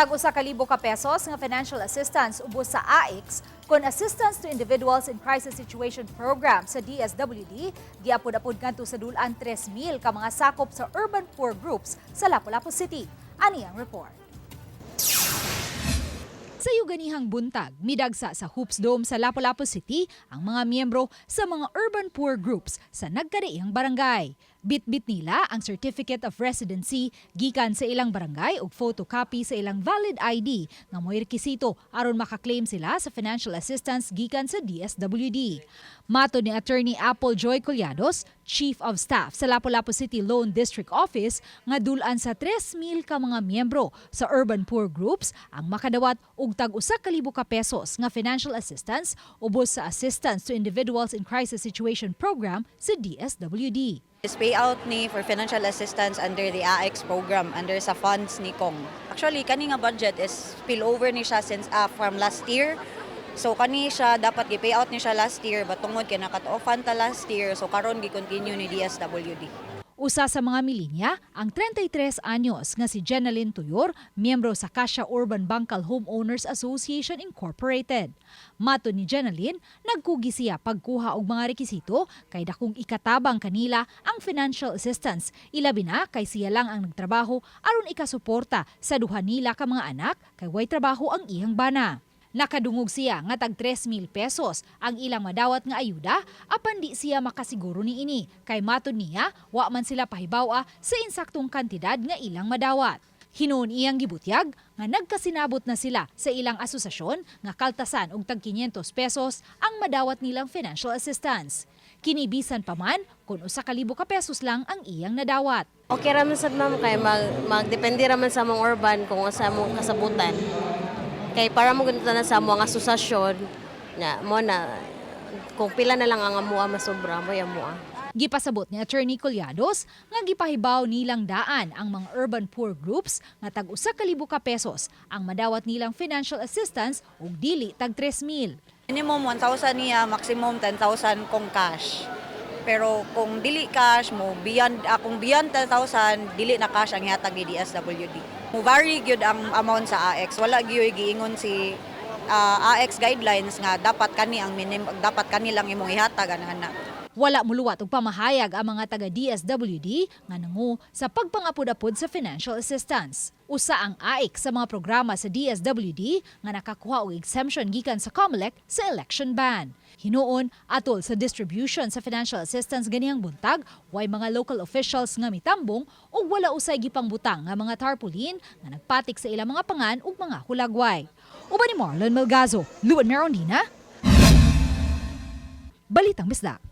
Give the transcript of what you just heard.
Tag-usa ka libo ka pesos nga financial assistance ubos sa AICS kon Assistance to Individuals in Crisis Situation Program sa DSWD, gi-apod ngadto sa dul-an 3,000 ka mga sakop sa urban poor groups sa Lapu-Lapu City. Ani ang report. Sa yuganihang buntag, midagsa sa Hoops Dome sa Lapu-Lapu City ang mga miyembro sa mga urban poor groups sa nagkadaiyang barangay. Bit-bit nila ang Certificate of Residency gikan sa ilang barangay ug photocopy sa ilang valid ID nga mo'y rekisito aron makaklaim sila sa financial assistance gikan sa DSWD. Matod ni Attorney Apple Joy Collados, Chief of Staff sa Lapu-Lapu City Loan District Office, nga dul-an sa 3,000 ka mga miyembro sa urban poor groups ang makadawat og tag-usa ka libo ka pesos nga financial assistance ubos sa Assistance to Individuals in Crisis Situation Program sa DSWD. Is payout ni for financial assistance under the AICS program, under sa funds ni Kong. Actually, kani nga budget is spillover ni siya since from last year. So kani siya dapat gi-payout ni siya last year, but tungod kay nakat-offan ta last year, so karon gi-continue ni DSWD. Usa sa mga milinya, ang 33 anyos nga si Jenaline Tuyor, miyembro sa Kasya Urban Bangkal Homeowners Association Incorporated. Matod ni Jenaline, nagkugi siya pagkuha og mga rekisito kay dakong ikatabang kanila ang financial assistance. Ilabi na kay siya lang ang nagtrabaho aron ikasuporta sa duha nila ka mga anak kay way trabaho ang iyang bana. Nakadungog siya nga tag 3,000 pesos ang ilang madawat nga ayuda apan di siya makasiguro ni ini kay matod niya wa man sila pahibaw sa insaktong kantidad nga ilang madawat. Hinuon iyang gibutyag nga nagkasinabot na sila sa ilang asosasyon nga kaltasan og tag 500 pesos ang madawat nilang financial assistance. Kinibisan pa man kung usa ka libo ka pesos lang ang iyang nadawat. Okay raman sad ma'am kay magdepende raman sa mga urban kung asa mong kasabutan. Kay para mo ganito na sa mga asosasyon mo na kung pila na lang ang amuha masobra mo amuha. Gipasabot ni Attorney Collados nga gipahibaw nilang daan ang mga urban poor groups nga tag usa ka libo ka pesos ang madawat nilang financial assistance ug dili tag 3,000. Minimum 1,000 niya, maximum 10,000 kung cash. Pero kung dili cash mo kung beyond 10,000 dili na cash ang ihatag ni DSWD. Mo vary gyud ang amount sa AICS. Wala gyud giingon si AICS guidelines nga dapat kani ang dapat kani lang imong ihatag ana. Wala muluwat og pamahayag ang mga taga DSWD nga nangu sa pagpangapod-apod sa financial assistance. Usa ang AICS sa mga programa sa DSWD nga nakakuha og exemption gikan sa COMELEC sa election ban. Hinuon atol sa distribution sa financial assistance ganihang buntag, way mga local officials nga mitambong ug wala usay gipangbutang nga mga tarpaulin nga nagpatik sa ilang mga pangan ug mga hulagway. Uban ni Marlon Melgazo, Luan Merondina, Balitang Bisdak.